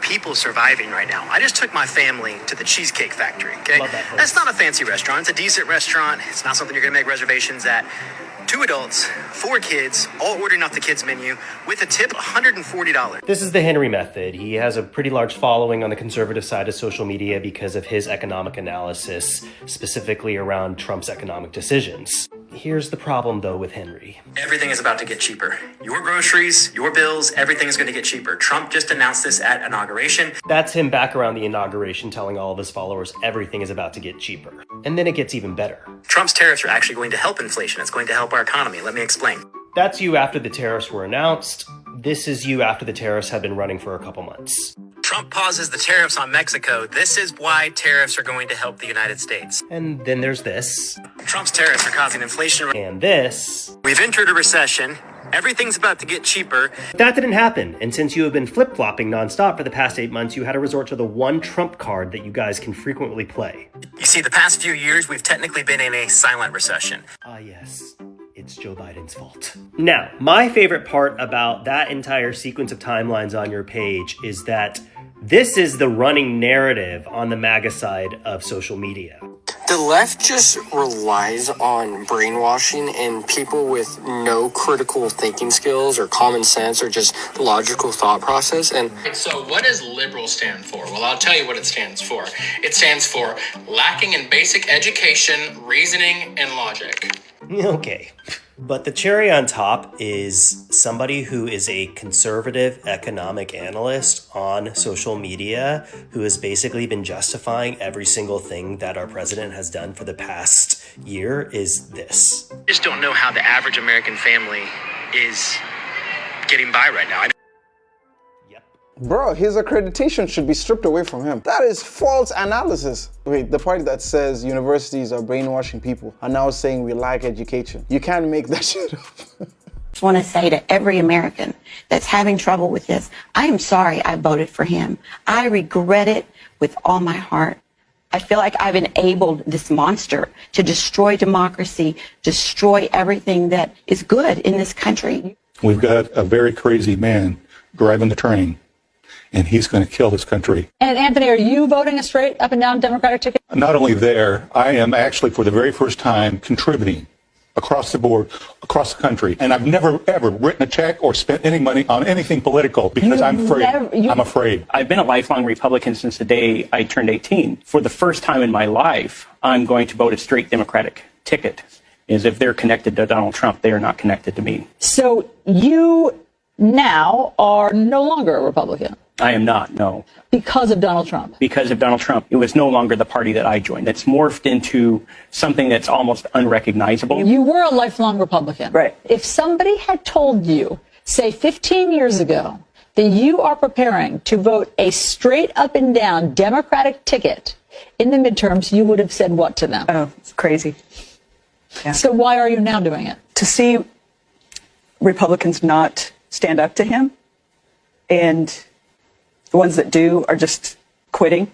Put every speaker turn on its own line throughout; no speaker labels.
people surviving right now. I just took my family to the Cheesecake Factory, okay?
Love that place.
That's not a fancy restaurant. It's a decent restaurant. It's not something you're going to make reservations at. 2 adults, 4 kids, all ordering off the kids menu with a tip $140.
This is the Henry method. He has a pretty large following on the conservative side of social media because of his economic analysis, specifically around Trump's economic decisions. Here's the problem, though, with Henry.
Everything is about to get cheaper. Your groceries, your bills, everything is going to get cheaper. Trump just announced this at inauguration.
That's him back around the inauguration telling all of his followers everything is about to get cheaper. And then it gets even better.
Trump's tariffs are actually going to help inflation. It's going to help our economy. Let me explain.
That's you after the tariffs were announced. This is you after the tariffs have been running for a couple months.
Trump pauses the tariffs on Mexico. This is why tariffs are going to help the United States.
And then there's this.
Trump's tariffs are causing inflation.
And this.
We've entered a recession. Everything's about to get cheaper.
That didn't happen. And since you have been flip-flopping nonstop for the past 8 months, you had to resort to the one Trump card that you guys can frequently play.
You see, the past few years, we've technically been in a silent recession.
Ah, yes. It's Joe Biden's fault. Now, my favorite part about that entire sequence of timelines on your page is that this is the running narrative on the MAGA side of social media.
The left just relies on brainwashing and people with no critical thinking skills or common sense or just logical thought process. And
so what does liberal stand for? Well, I'll tell you what it stands for. It stands for lacking in basic education, reasoning, and logic.
Okay. But the cherry on top is somebody who is a conservative economic analyst on social media who has basically been justifying every single thing that our president has done for the past year is this.
I just don't know how the average American family is getting by right now.
Bro, his accreditation should be stripped away from him. That is false analysis. Wait, the party that says universities are brainwashing people are now saying we lack education. You can't make that shit up.
I just want to say to every American that's having trouble with this, I am sorry I voted for him. I regret it with all my heart. I feel like I've enabled this monster to destroy democracy, destroy everything that is good in this country.
We've got a very crazy man driving the train, and he's going to kill this country.
And Anthony, are you voting a straight up and down Democratic ticket?
Not only there, I am actually for the very first time contributing across the board, across the country. And I've never, ever written a check or spent any money on anything political because I'm afraid.
I've been a lifelong Republican since the day I turned 18. For the first time in my life, I'm going to vote a straight Democratic ticket. Is if they're connected to Donald Trump, they are not connected to me.
So you now are no longer a Republican?
I am not, no.
Because of Donald Trump?
Because of Donald Trump. It was no longer the party that I joined. It's morphed into something that's almost unrecognizable.
You were a lifelong Republican.
Right.
If somebody had told you, say 15 years ago, that you are preparing to vote a straight up and down Democratic ticket in the midterms, you would have said what to them?
Oh, it's crazy. Yeah.
So why are you now doing it?
To see Republicans not stand up to him, and the ones that do are just quitting.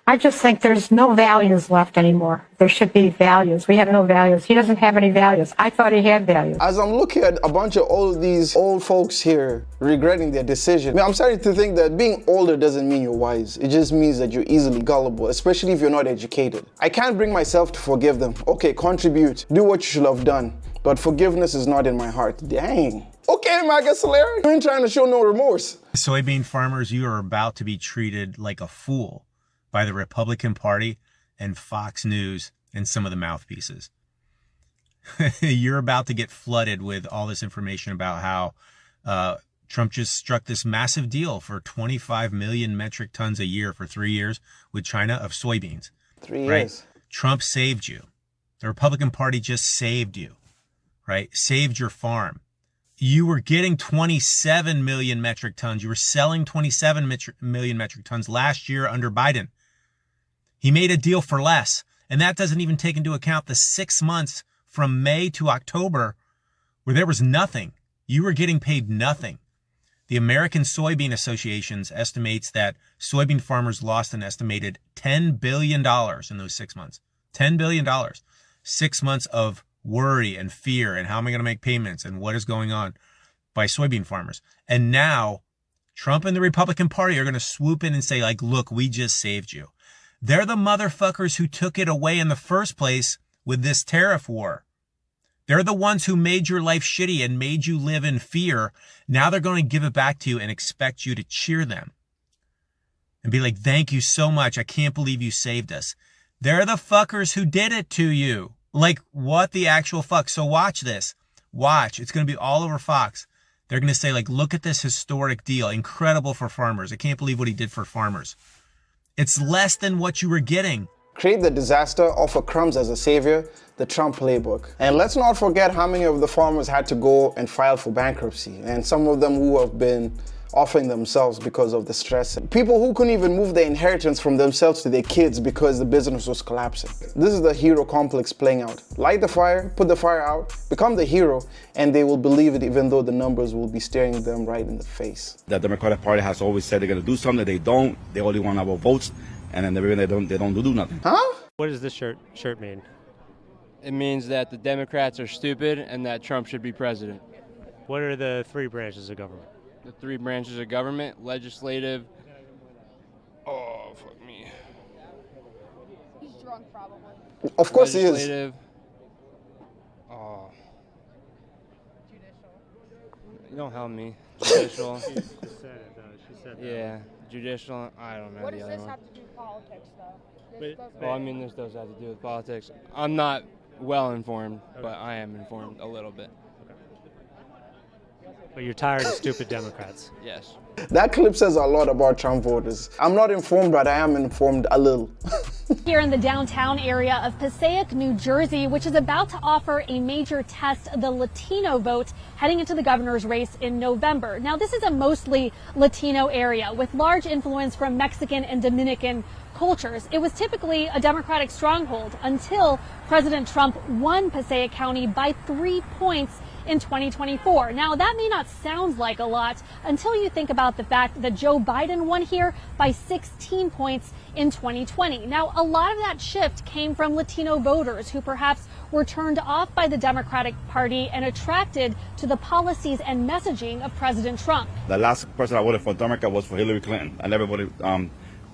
I just think there's no values left anymore. There should be values. We have no values. He doesn't have any values. I thought he had values.
As I'm looking at a bunch of all these old folks here regretting their decision, I'm starting to think that being older doesn't mean you're wise. It just means that you're easily gullible, especially if you're not educated. I can't bring myself to forgive them. Okay, contribute. Do what you should have done. But forgiveness is not in my heart. Dang. Okay, MAGA Slayer, you ain't trying to show no remorse.
Soybean farmers, you are about to be treated like a fool by the Republican Party and Fox News and some of the mouthpieces. You're about to get flooded with all this information about how Trump just struck this massive deal for 25 million metric tons a year for 3 years with China of soybeans.
3 years.
Right? Trump saved you. The Republican Party just saved you, right? Saved your farm. You were getting 27 million metric tons. You were selling 27 million metric tons last year under Biden. He made a deal for less. And that doesn't even take into account the 6 months from May to October where there was nothing. You were getting paid nothing. The American Soybean Association estimates that soybean farmers lost an estimated $10 billion in those 6 months. $10 billion. 6 months of worry and fear and how am I going to make payments and what is going on by soybean farmers. And now Trump and the Republican Party are going to swoop in and say, like, look, we just saved you. They're the motherfuckers who took it away in the first place with this tariff war. They're the ones who made your life shitty and made you live in fear. Now they're going to give it back to you and expect you to cheer them and be like, thank you so much. I can't believe you saved us. They're the fuckers who did it to you. Like, what the actual fuck? So watch this. Watch. It's going to be all over Fox. They're going to say, like, look at this historic deal. Incredible for farmers. I can't believe what he did for farmers. It's less than what you were getting.
Create the disaster, offer crumbs as a savior, the Trump playbook. And let's not forget how many of the farmers had to go and file for bankruptcy, and some of them who have been offering themselves because of the stress. People who couldn't even move their inheritance from themselves to their kids because the business was collapsing. This is the hero complex playing out. Light the fire, put the fire out, become the hero, and they will believe it even though the numbers will be staring them right in the face.
The Democratic Party has always said they're going to do something. They don't. They only want our votes, and then they don't do nothing.
Huh?
What does this shirt mean? It means that the Democrats are stupid and that Trump should be president.
What are the three branches of government?
The three branches of government: legislative. Oh, fuck me.
He's drunk, probably.
Of course he is.
Legislative. Oh.
Judicial.
You don't help me. Judicial.
She said it, though. She said that.
Yeah. Judicial. I don't know
What
the
does
other
this
one.
have to do with politics, though?
Well, I mean, this does have to do with politics. I'm not well informed, but I am informed a little bit.
But you're tired of stupid Democrats.
Yes.
That clip says a lot about Trump voters. I'm not informed, but I am informed a little.
Here in the downtown area of Passaic, New Jersey, which is about to offer a major test of the Latino vote heading into the governor's race in November. Now, this is a mostly Latino area with large influence from Mexican and Dominican cultures. It was typically a Democratic stronghold until President Trump won Passaic County by 3 points in 2024. Now, that may not sound like a lot until you think about the fact that Joe Biden won here by 16 points in 2020. Now, a lot of that shift came from Latino voters who perhaps were turned off by the Democratic Party and attracted to the policies and messaging of President Trump.
The last person I voted for Democrat was for Hillary Clinton. I never voted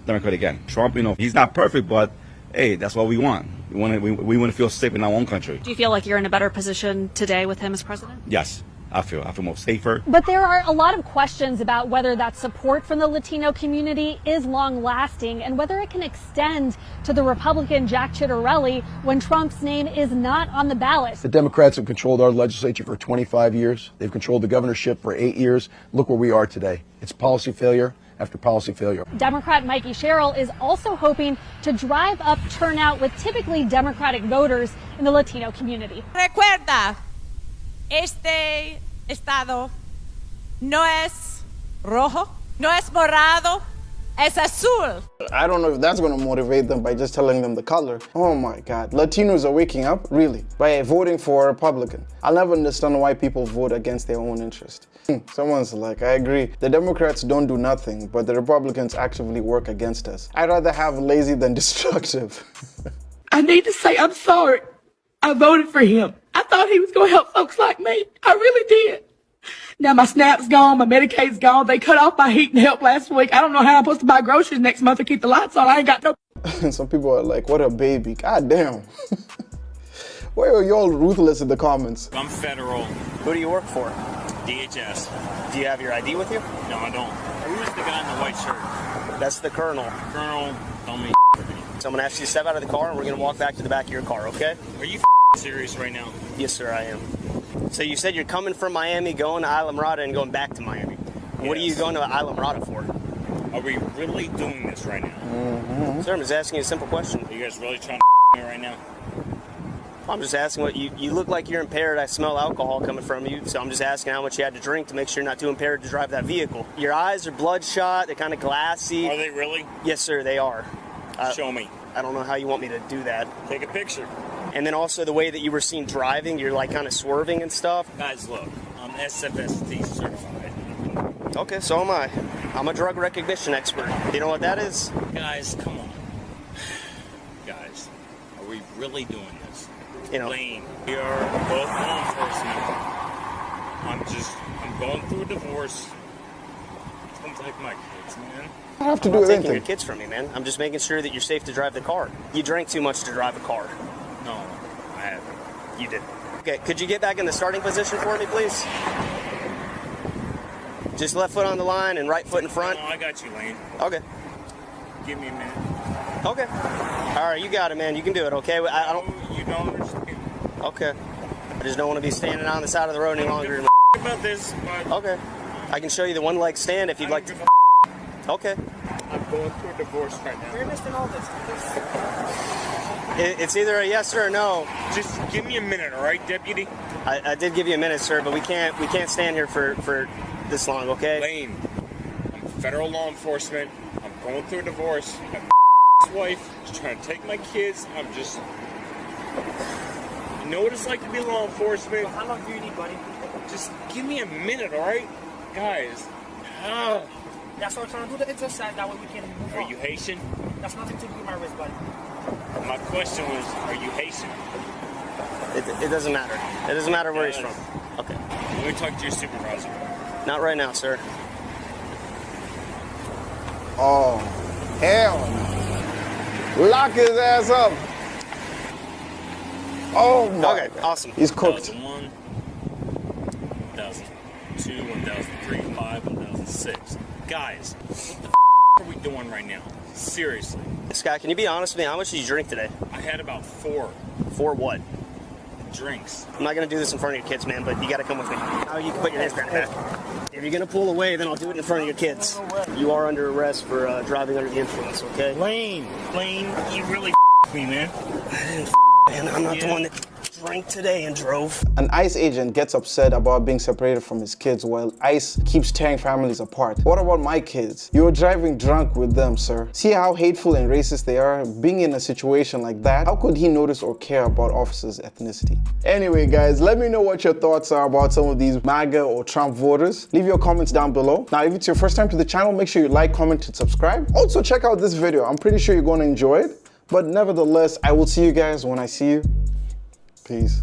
Democrat again. Trump, he's not perfect, but hey, that's what we want. We want to feel safe in our own country.
Do you feel like you're in a better position today with him as president?
Yes, I feel more safer.
But there are a lot of questions about whether that support from the Latino community is long lasting and whether it can extend to the Republican Jack Ciattarelli when Trump's name is not on the ballot.
The Democrats have controlled our legislature for 25 years. They've controlled the governorship for 8 years. Look where we are today. It's policy failure after policy failure.
Democrat Mikey Sherrill is also hoping to drive up turnout with typically Democratic voters in the Latino community.
Recuerda, este estado no es rojo, no es morado, es azul.
I don't know if that's going to motivate them by just telling them the color. Oh my God. Latinos are waking up? Really? By voting for a Republican. I'll never understand why people vote against their own interest. Someone's like, I agree. The Democrats don't do nothing, but the Republicans actively work against us. I'd rather have lazy than destructive.
I need to say I'm sorry. I voted for him. I thought he was going to help folks like me. I really did. Now my SNAP's gone, my Medicaid's gone. They cut off my heat and help last week. I don't know how I'm supposed to buy groceries next month or keep the lights on. I ain't got no...
Some people are like, what a baby. God damn. Why are you all ruthless in the comments?
I'm federal.
Who do you work for?
DHS.
Do you have your ID with you?
No, I don't. Who's the guy in the white shirt?
That's the Colonel.
Colonel, don't make
So I'm going to ask you to step out of the car and we're going to walk back to the back of your car, okay?
Are you serious right now?
Yes, sir, I am. So you said you're coming from Miami, going to Islamorada, and going back to Miami. What are you going to Islamorada for?
Are we really doing this right now?
Mm-hmm.
Sir, I'm just asking you a simple question.
Are you guys really trying to me right now?
I'm just asking what you look like you're impaired. I smell alcohol coming from you, so I'm just asking how much you had to drink to make sure you're not too impaired to drive that vehicle. Your eyes are bloodshot. They're kind of glassy.
Are they really?
Yes, sir, they are.
Show me.
I don't know how you want me to do that.
Take a picture.
And then also the way that you were seen driving, you're like kind of swerving and stuff.
Guys, look, I'm SFST certified.
Okay, so am I. I'm a drug recognition expert. Do you know what that is?
Guys, come on. Guys, are we really doing this?
You know,
Lane, we are both law enforcement. I'm going through a divorce. I'm Protect my kids, man.
I have to
I'm
do
not taking
anything.
your kids from you, man. I'm just making sure that you're safe to drive the car. You drank too much to drive a car.
No, I haven't.
You did. Okay, could you get back in the starting position for me, please? Just left foot on the line and right foot in front.
No, I got you, Lane.
Okay.
Give me a minute.
Okay. All right, you got it, man. You can do it, okay? I don't...
You don't understand.
Okay. I just don't want to be standing on the side of the road any longer.
About this, but...
Okay. I can show you the one leg stand if you'd like to... Okay.
I'm going through a divorce right now.
You're missing all this. It's either a yes or a no.
Just give me a minute, all right, deputy?
I did give you a minute, sir, but we can't stand here for this long, okay?
Lane, I'm federal law enforcement. I'm going through a divorce. My wife is trying to take my kids. I'm just... You know what it's like to be law enforcement?
How long do you need, buddy?
Just give me a minute, all right? Guys.
That's what I'm trying to do, the exercise. That way we can move on.
Are you Haitian?
That's nothing to do with my wrist, buddy.
My question was, are you Haitian?
It doesn't matter. It doesn't matter where he's from. Okay.
Let me talk to your supervisor.
Not right now, sir.
Oh, hell no. Lock his ass up. Oh my.
Okay, awesome.
He's cooked.
1001, 1002, 1003, 5, 1006. Guys, what the are we doing right now? Seriously.
Scott, can you be honest with me? How much did you drink today?
I had about 4
what?
drinks.
I'm not going to do this in front of your kids, man, but you got to come with me. Now you can put your hands behind your back. If you're going to pull away, then I'll do it in front of your kids. You are under arrest for driving under the influence, okay?
Lane, you really me, man.
Man, I'm not the one that drank today and drove.
An ICE agent gets upset about being separated from his kids while ICE keeps tearing families apart. What about my kids? You were driving drunk with them, sir. See how hateful and racist they are? Being in a situation like that, how could he notice or care about officers' ethnicity? Anyway, guys, let me know what your thoughts are about some of these MAGA or Trump voters. Leave your comments down below. Now, if it's your first time to the channel, make sure you like, comment, and subscribe. Also, check out this video. I'm pretty sure you're going to enjoy it. But nevertheless, I will see you guys when I see you. Peace.